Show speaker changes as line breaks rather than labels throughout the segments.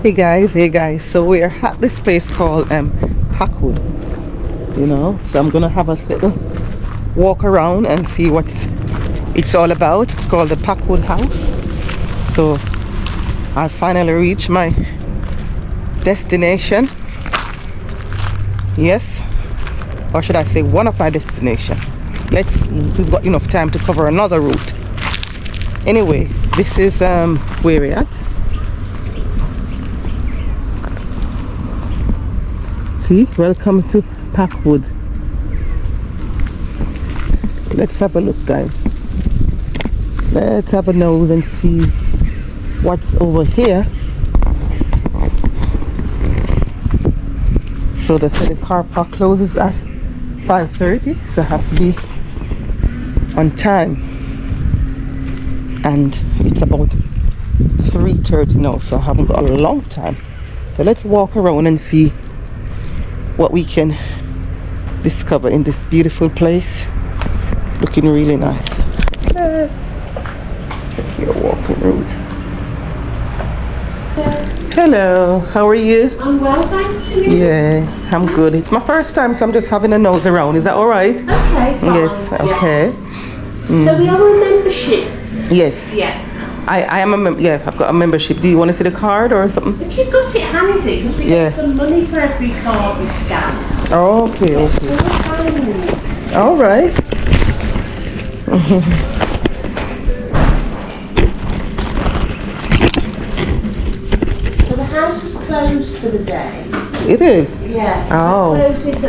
Hey guys, so we're at this place called Packwood, you know, so I'm gonna have a little walk around and see what it's all about. It's called the Packwood House. So I finally reached my destination. Yes, or should I say one of my destination. We've got enough time to cover another route. Anyway, this is where we're at. See, welcome to Packwood. Let's have a look, guys. Let's have a nose and see what's over here. So they say the car park closes at 5:30, so I have to be on time. And it's about 3:30 now, so I haven't got a long time. So let's walk around and see what we can discover in this beautiful place. Looking really nice. Take your walking route. Hello, how are you?
I'm well, thanks. You?
Yeah, I'm good. It's my first time, so I'm just having a nose around. Is that all right?
Okay, fine.
Yes, okay.
Yeah. So we have a membership.
Yes.
Yeah.
I am a member. Yeah, I've got a membership. Do you want to see the card or something?
If you've got it handy, because we get some money for every card we scan.
Oh, okay, okay.
£4.
All right.
So the house is closed for the day.
It is?
Yeah.
Oh.
So it closes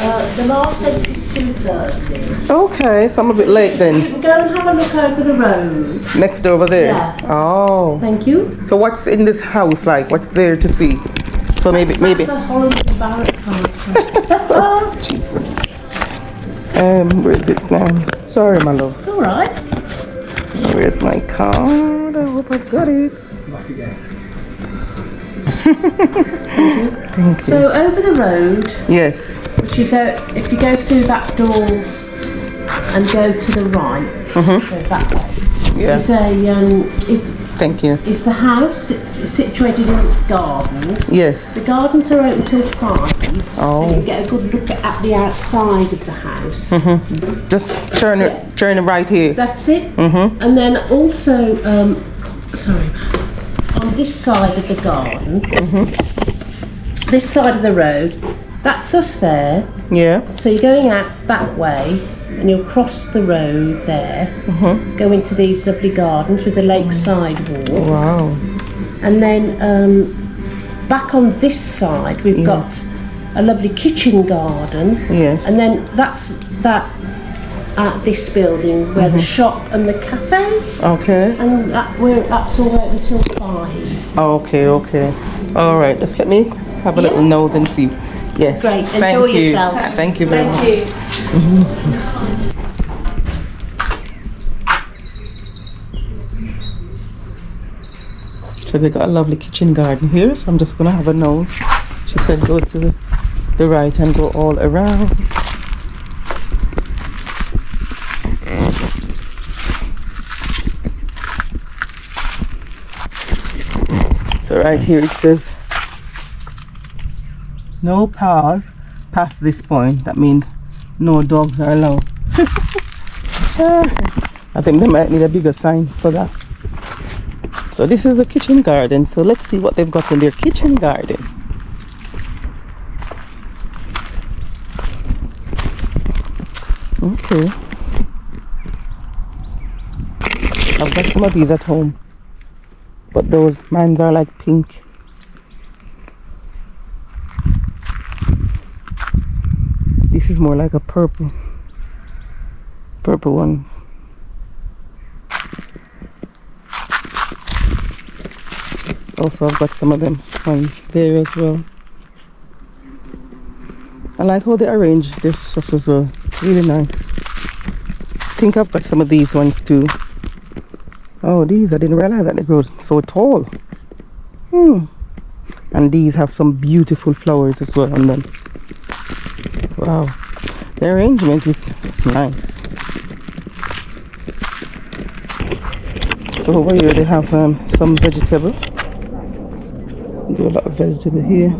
at, the last entry is 2:30.
Okay, so I'm a bit late
You
then.
can go and have a look over the road.
Next over there?
Yeah.
Oh.
Thank you.
So what's in this house like? What's there to see? So maybe.
That's a Holland Barrett card.
Oh, Jesus. Where is it now? Sorry, my love.
It's alright.
Where's my card? I hope I've got it. Thank you.
So over the road,
Yes.
which is if you go through that door and go to the right, go that way.
Yeah. Thank you.
Is the house situated in its gardens?
Yes.
The gardens are open till 5.
Oh.
And you get a good look at the outside of the house.
Just turn it right here.
That's it. And then also, on this side of the garden, this side of the road, that's us there.
Yeah.
So you're going out that way and you'll cross the road there, go into these lovely gardens with the lakeside wall.
Wow.
And then back on this side we've got a lovely kitchen garden.
Yes.
And then that's at this building where the shop and the cafe.
Okay.
And that's all open until 5.
Okay. All right. Just let me have a little nose and see. Yes.
Great.
Thank
Enjoy
you.
yourself.
Thank you very much.
Thank you.
So they got a lovely kitchen garden here, so I'm just gonna have a nose. She said go to the right and go all around. So right here it says no paws past this point. That means no dogs are allowed. I think they might need a bigger sign for that. So this is the kitchen garden. So let's see what they've got in their kitchen garden. Okay. I've got some of these at home, but those mines are like pink. This is more like a purple one. Also, I've got some of them ones there as well. I like how they arrange their stuff as well. It's really nice. I think I've got some of these ones too. Oh, these, I didn't realize that they grow so tall. And these have some beautiful flowers as well on them. Wow, the arrangement is nice. So over here they have some vegetables. Do a lot of vegetable here.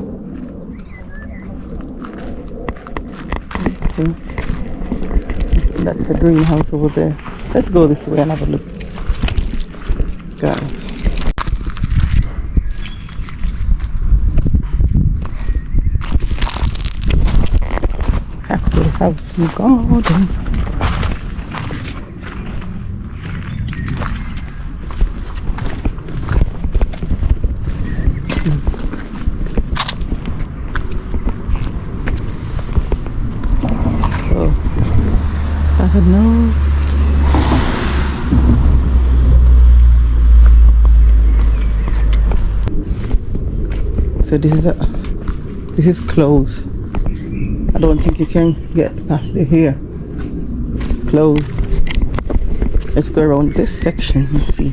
Okay. That's a greenhouse over there. Let's go this way and have a look, guys. Packwood House and Garden. So, I don't know. So this is closed. I don't think you can get past it here. It's closed. Let's go around this section and see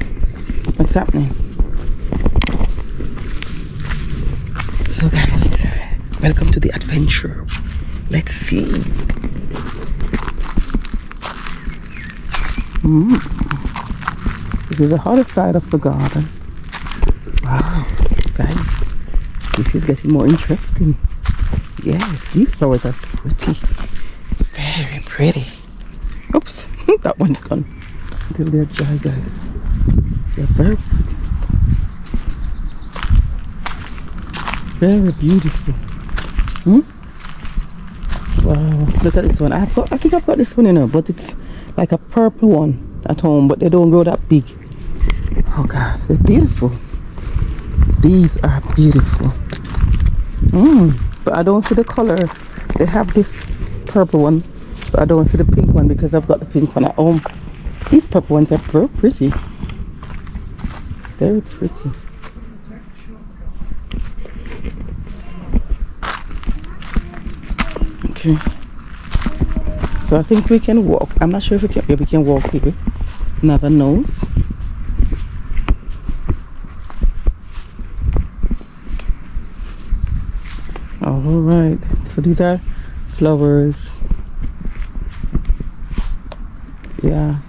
what's happening. So guys, welcome to the adventure. Let's see. This is the other side of the garden. Wow, guys, this is getting more interesting. Yes, these flowers are pretty. Very pretty. Oops, that one's gone. Until they're dry, guys. They're very pretty. Very beautiful. Wow, look at this one. I think I've got this one, you know, but it's like a purple one at home, but they don't grow that big. Oh God, they're beautiful. These are beautiful. But I don't see the color. They have this purple one, but I don't see the pink one because I've got the pink one at home. These purple ones are very pretty. Very pretty. Okay. So I think we can walk. I'm not sure if we can walk here. Never knows. All right. So these are flowers. Yeah.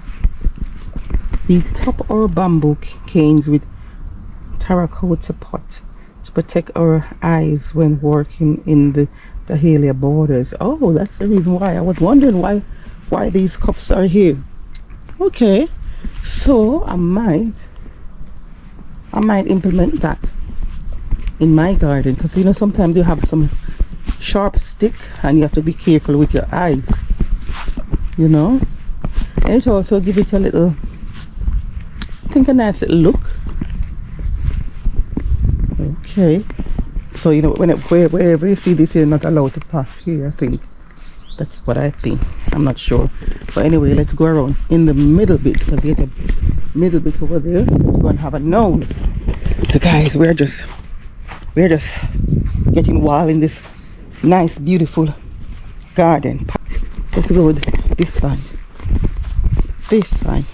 We top our bamboo canes with terracotta pot to protect our eyes when working in the dahlia borders. Oh, that's the reason why. I was wondering why these cups are here. Okay, so I might implement that in my garden, because you know sometimes you have some sharp stick and you have to be careful with your eyes, you know. And it also give it a little, I think, a nice little look. Okay, so you know, wherever you see this, you're not allowed to pass here. I think that's what I think. I'm not sure, but anyway, let's go around in the middle bit, because there's a middle bit over there. Let's go and have a nose. So guys, we're just getting wild in this nice, beautiful garden. Let's go this side. This side.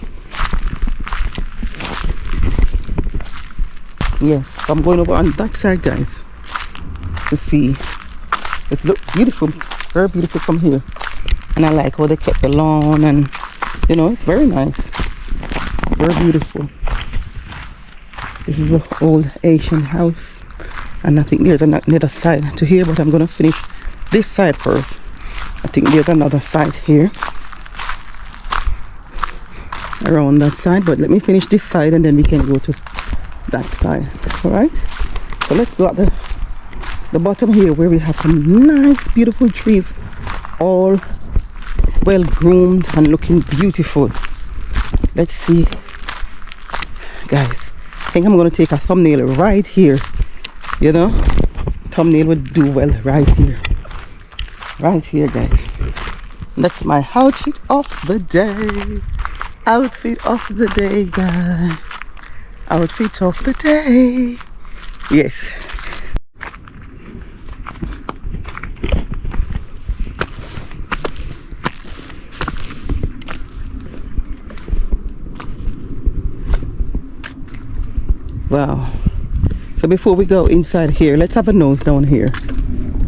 Yes, I'm going over on that side, guys, to see. It looks beautiful, very beautiful from here. And I like how they kept the lawn, and you know, it's very nice, very beautiful. This is an old Asian house, and I think there's another side to here, but I'm gonna finish this side first. I think there's another side here around that side, but let me finish this side and then we can go to that side. All right, so let's go at the bottom here, where we have some nice beautiful trees, all well groomed and looking beautiful. Let's see, guys. I think I'm going to take a thumbnail right here. You know, thumbnail would do well right here, guys. That's my outfit of the day. Outfit of the day, guys. Outfit of the day. Yes, Wow. So before we go inside here, let's have a nose down here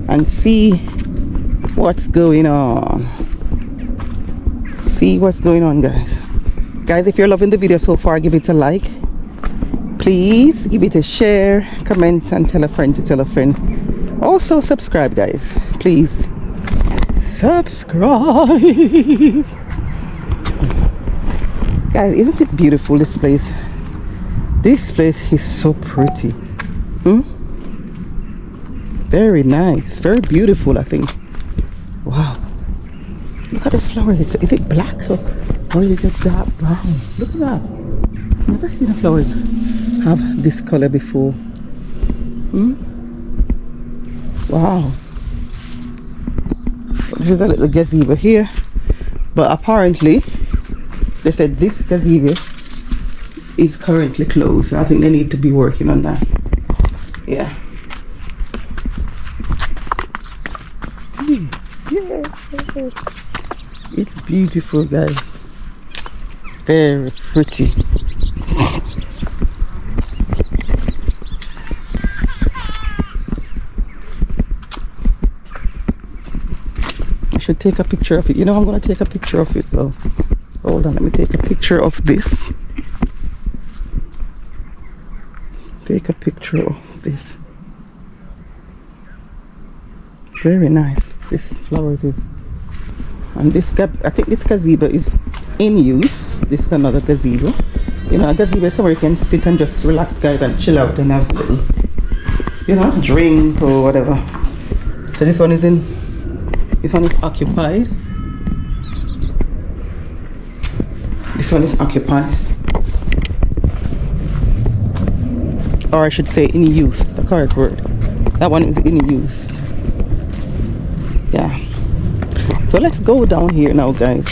and see what's going on. See what's going on, guys. Guys, if you're loving the video so far, give it a like. Please give it a share, comment, and tell a friend to tell a friend. Also subscribe, guys. Please subscribe. Guys, isn't it beautiful, this place? This place is so pretty. Very nice, very beautiful, I think. Wow. Look at the flowers. Is it black or is it dark brown? Look at that. I've never seen a flower have this color before. Wow. This is a little gazebo here, but apparently they said this gazebo is currently closed. So I think they need to be working on that. Yeah. Yeah. It's beautiful, guys. Very pretty. I should take a picture of it. You know, I'm gonna take a picture of it though. Hold on, let me take a picture of this. Take a picture of this. Very nice. This flowers is, and this I think this gazebo is in use. This is another gazebo. You know, a gazebo is somewhere you can sit and just relax, guys, and chill out and have a little, you know, drink or whatever. So this one is occupied. This one is occupied, or I should say in use, the correct word. That one is in use. Yeah. So let's go down here now, guys.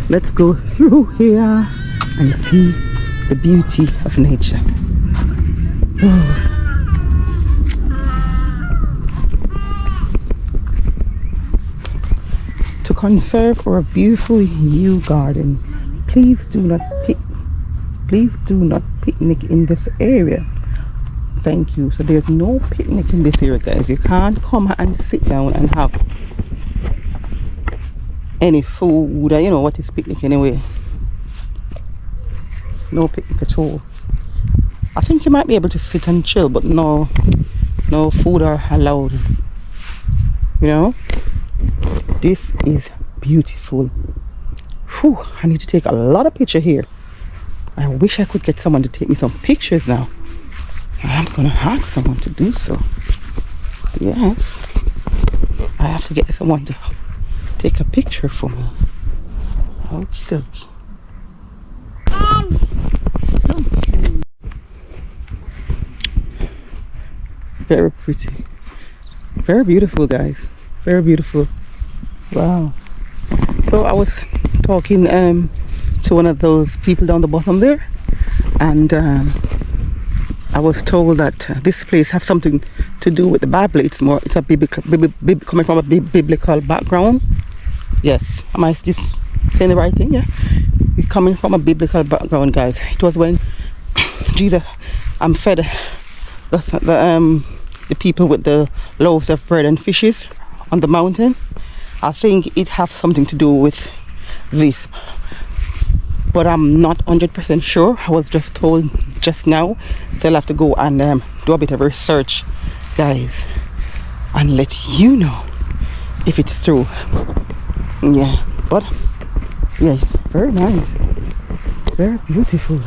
Let's go through here and see the beauty of nature. Oh. To conserve our beautiful yew garden, please do not picnic in this area. Thank you. So there's no picnic in this area, guys. You can't come and sit down and have any food. You know what is picnic anyway? No picnic at all. I think you might be able to sit and chill, but no food are allowed. You know, this is beautiful. Whew, I need to take a lot of pictures here. I wish I could get someone to take me some pictures now. I'm gonna ask someone to do so. Yes, I have to get someone to take a picture for me. Okie dokie. Very pretty, very beautiful, guys. Very beautiful. Wow. So I was talking to one of those people down the bottom there, and I was told that this place has something to do with the Bible. It's a coming from a biblical background. Yes, am I just saying the right thing? Yeah, it's coming from a biblical background, guys. It was when Jesus fed the people with the loaves of bread and fishes on the mountain. I think it has something to do with this, but I'm not 100% sure. I was just told just now, so I'll have to go and do a bit of research, guys, and let you know if it's true. Yeah, but yes, very nice, very beautiful,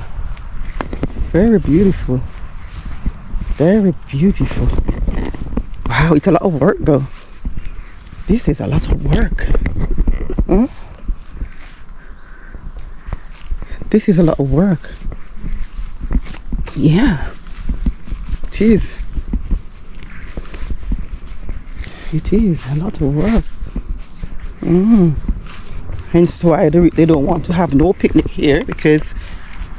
very beautiful, very beautiful. Wow, it's a lot of work though. This is a lot of work. This is a lot of work. Yeah, it is. It is a lot of work. Hence why they don't want to have no picnic here, because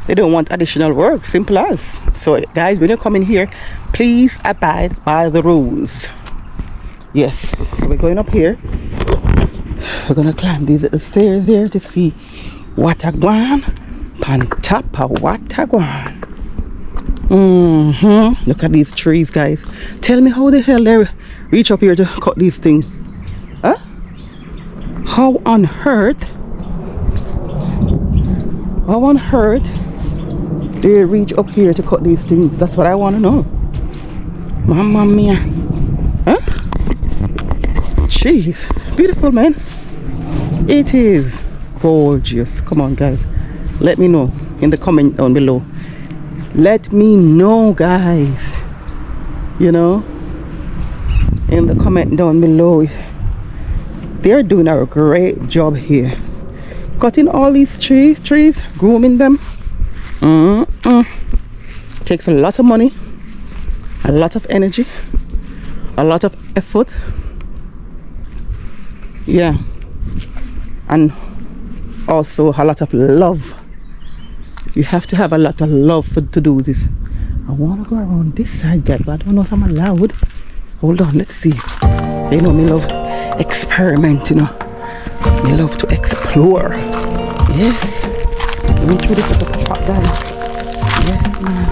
they don't want additional work. Simple as. So guys, when you come in here, please abide by the rules. Yes, so we're going up here. We're gonna climb these little stairs here to see What a guan. Pan top of what a guan. Look at these trees, guys. Tell me how the hell they reach up here to cut these things. Huh? How on earth? How on earth they reach up here to cut these things? That's what I want to know. Mamma mia. Huh? Jeez. Beautiful, man. It is gorgeous. Come on, guys. Let me know in the comment down below. Let me know, guys. You know, in the comment down below. They're doing a great job here. Cutting all these trees, grooming them. Takes a lot of money, a lot of energy, a lot of effort. Yeah. And also a lot of love. You have to have a lot of love to do this. I want to go around this side, guys, but I don't know if I'm allowed. Hold on, let's see. You know me love experiment, you know. Me love to explore. Yes. Let me through the truck, guys. Yes, man.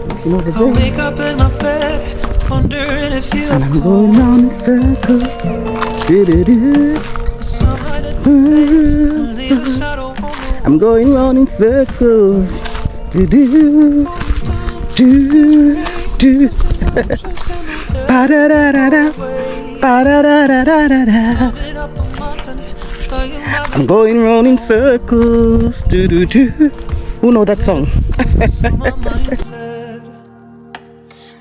Looking over there.
Wake up in my bed, wondering if you
and I'm going round in circles. I'm going round in circles. I'm going round in circles. Who know that song?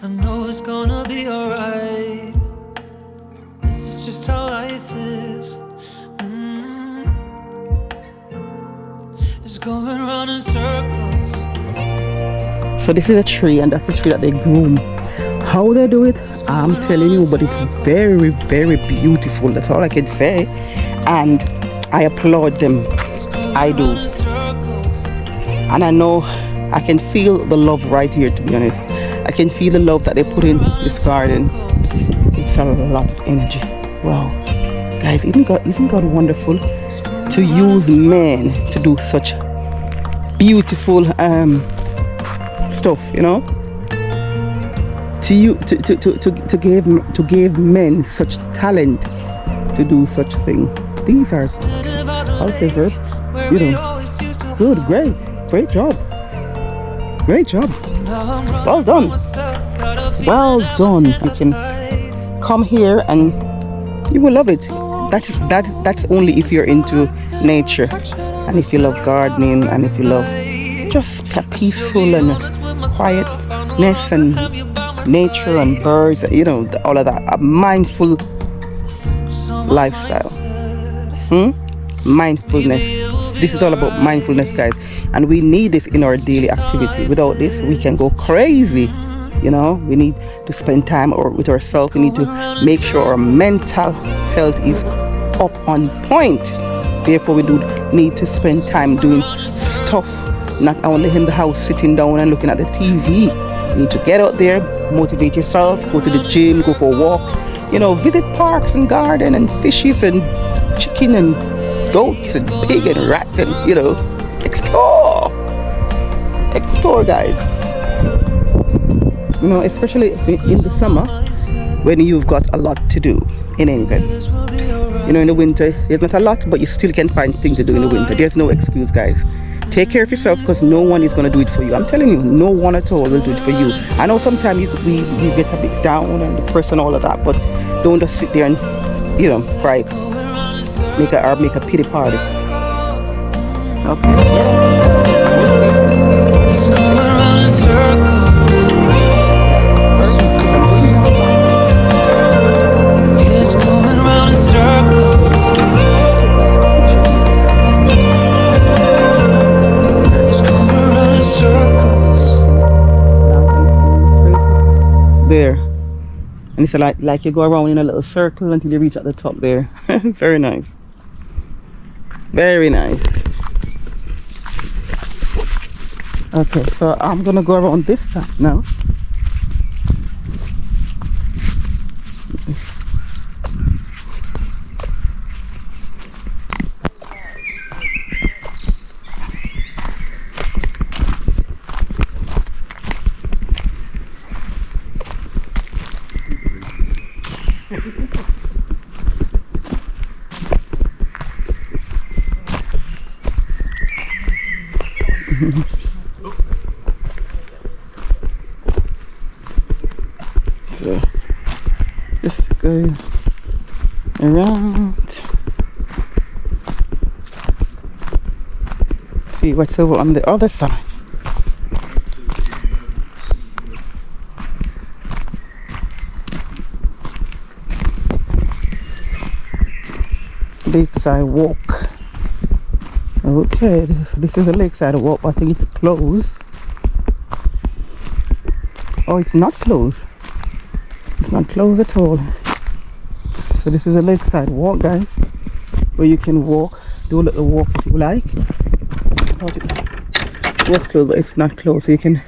I know it's gonna be alright. This is just how life is. It's going round in circles.
So this is a tree, and that's the tree that they groom. How they do it, I'm telling you, but it's very, very beautiful. That's all I can say. And I applaud them. I do. And I know I can feel the love right here, to be honest. I can feel the love that they put in this garden. It's a lot of energy. Wow. Guys, isn't God wonderful to use men to do such beautiful stuff, you know? To give men such talent to do such thing. These are, I'll say, you know, good, great job. Great job. Well done. Well done. You can come here and you will love it. That's only if you're into nature, and if you love gardening, and if you love just peaceful and quietness and nature and birds, you know, all of that. A mindful lifestyle. Mindfulness. This is all about mindfulness, guys, and we need this in our daily activity. Without this, we can go crazy. You know, we need to spend time with ourselves. We need to make sure our mental health is up on point. Therefore, we do need to spend time doing stuff, not only in the house sitting down and looking at the TV. You need to get out there, motivate yourself, go to the gym, go for walks, you know, visit parks and garden and fishes and chicken and goats and pig and rats, and, you know, explore, guys. You know, especially in the summer when you've got a lot to do in England. You know, in the winter there's not a lot, but you still can find things to do in the winter. There's no excuse, guys. Take care of yourself, because no one is going to do it for you. I'm telling you, no one at all will do it for you. I know sometimes you get a bit down and depressed and all of that, but don't just sit there and, you know, cry, make a pity party. Okay.
It's going round in circles. It's going round in circles. It's going round in circles.
There. And it's like you go around in a little circle until you reach at the top there. Very nice. Very nice. Okay, so I'm gonna go around this side now. So just go around, see what's over on the other side. Lakeside walk. Okay, this is a lakeside walk. I think it's closed. Oh, it's not closed. It's not closed at all. So this is a lakeside walk, guys, where you can walk, do a little walk if you like. I thought it was closed, but it's not closed. So you can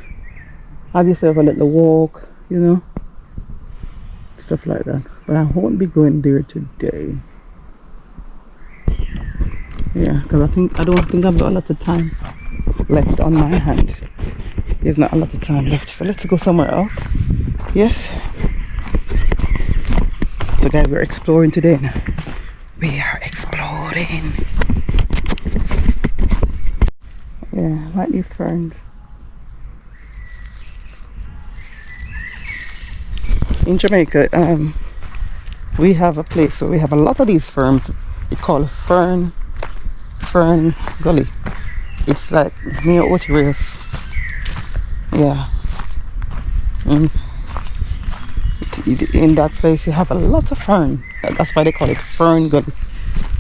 have yourself a little walk, you know, stuff like that. But I won't be going there today. Yeah, because I don't think I've got a lot of time left on my hand. There's not a lot of time left, so let's go somewhere else. Yes. So guys, we're exploring today now. We are exploring. Yeah, I like these ferns. In Jamaica, we have a place where we have a lot of these ferns. We call Fern Gully. It's like near Otis. Yeah. In that place you have a lot of fern. That's why they call it Fern Gully.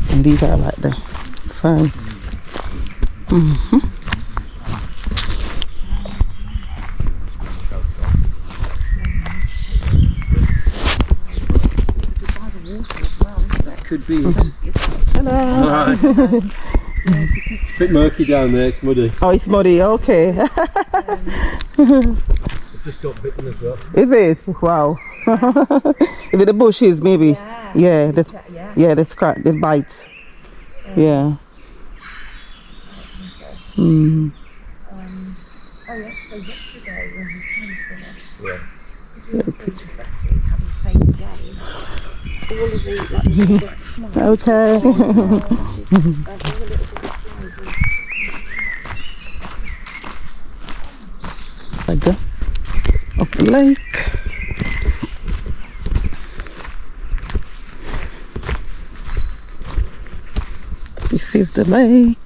And these are like the ferns.
That could be.
Hello.
It's a bit murky down there, it's muddy.
Oh, it's muddy, okay.
I've just got bitten as well.
Is it? Wow. Is it the bushes maybe? Yeah. Yeah, the scratch, the bite. Yeah.
Oh yes, so yesterday when we came for this,
Very pretty.
having played the game, all of the like little black flies.
Okay.
All the little black flies
Like that. Up the lake. This is the lake.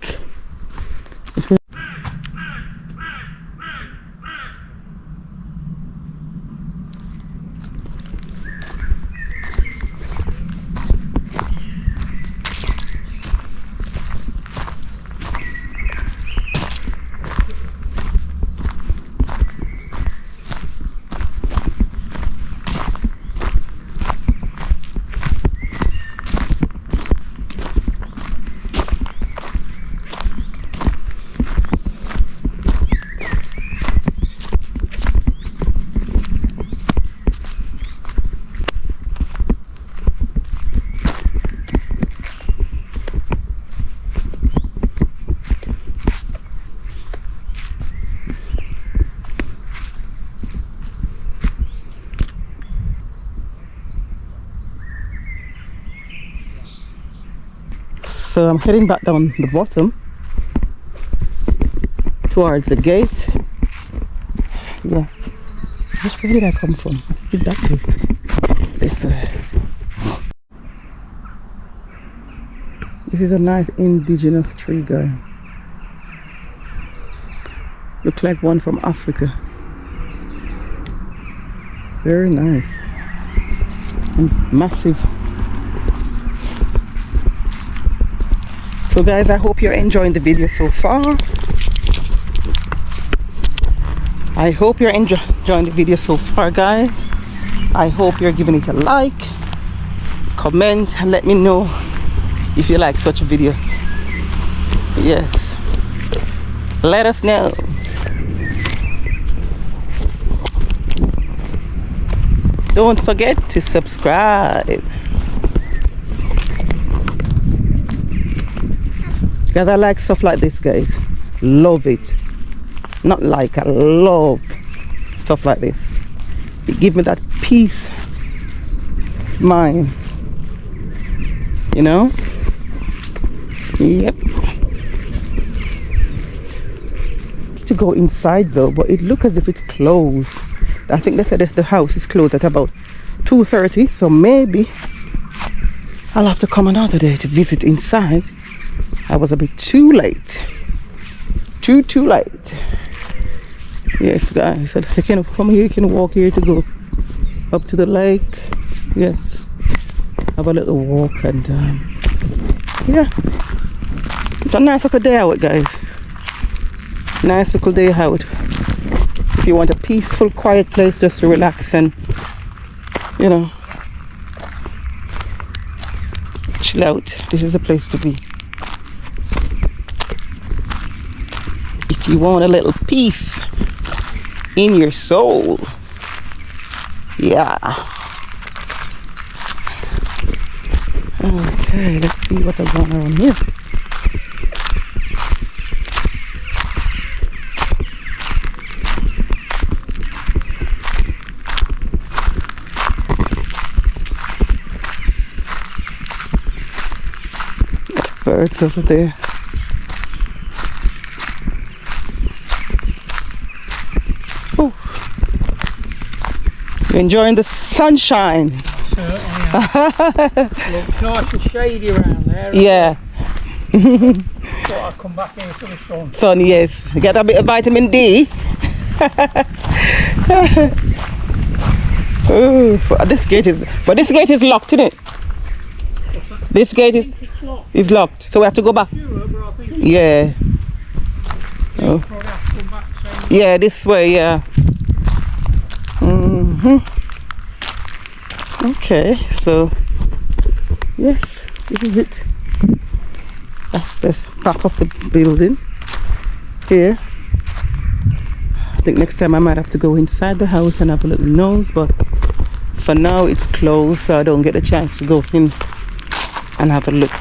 So I'm heading back down the bottom towards the gate. Yeah. Where did I come from? Did that way? This way. This is a nice indigenous tree, guy. Looks like one from Africa. Very nice. And massive. So guys, I hope you're enjoying the video so far. I hope you're enjoying the video so far, guys. I hope you're giving it a like, comment, and let me know if you like such a video. Yes, let us know. Don't forget to subscribe. Guys, I like stuff like this, guys. Love it. Not like, I love stuff like this. It gives me that peace of mind. You know? Yep. to go inside though, but it looks as if it's closed. I think they said that the house is closed at about 2:30, so maybe I'll have to come another day to visit inside. I was a bit too late. Too late. Yes, guys, so you can, from here you can walk here to go up to the lake. Yes, have a little walk, and yeah, it's a nice little day out, guys. Nice little day out. If you want a peaceful, quiet place just to relax and, you know, chill out, this is a place to be. If you want a little peace in your soul, yeah. Okay, let's see what's going on here. Birds over there. Oh, you're enjoying the sunshine.
Certainly am. Looks nice and shady around there.
Yeah.
Thought I'd come back here for the sun.
Sun, yes. Get a bit of vitamin D. Oh, but this gate is locked, isn't it? This gate is locked, so we have to go back. Yeah. Oh. Yeah, this way, yeah. Okay, so yes, this is it. That's the back of the building here. I think next time I might have to go inside the house and have a little nose, but for now it's closed, so I don't get a chance to go in and have a look.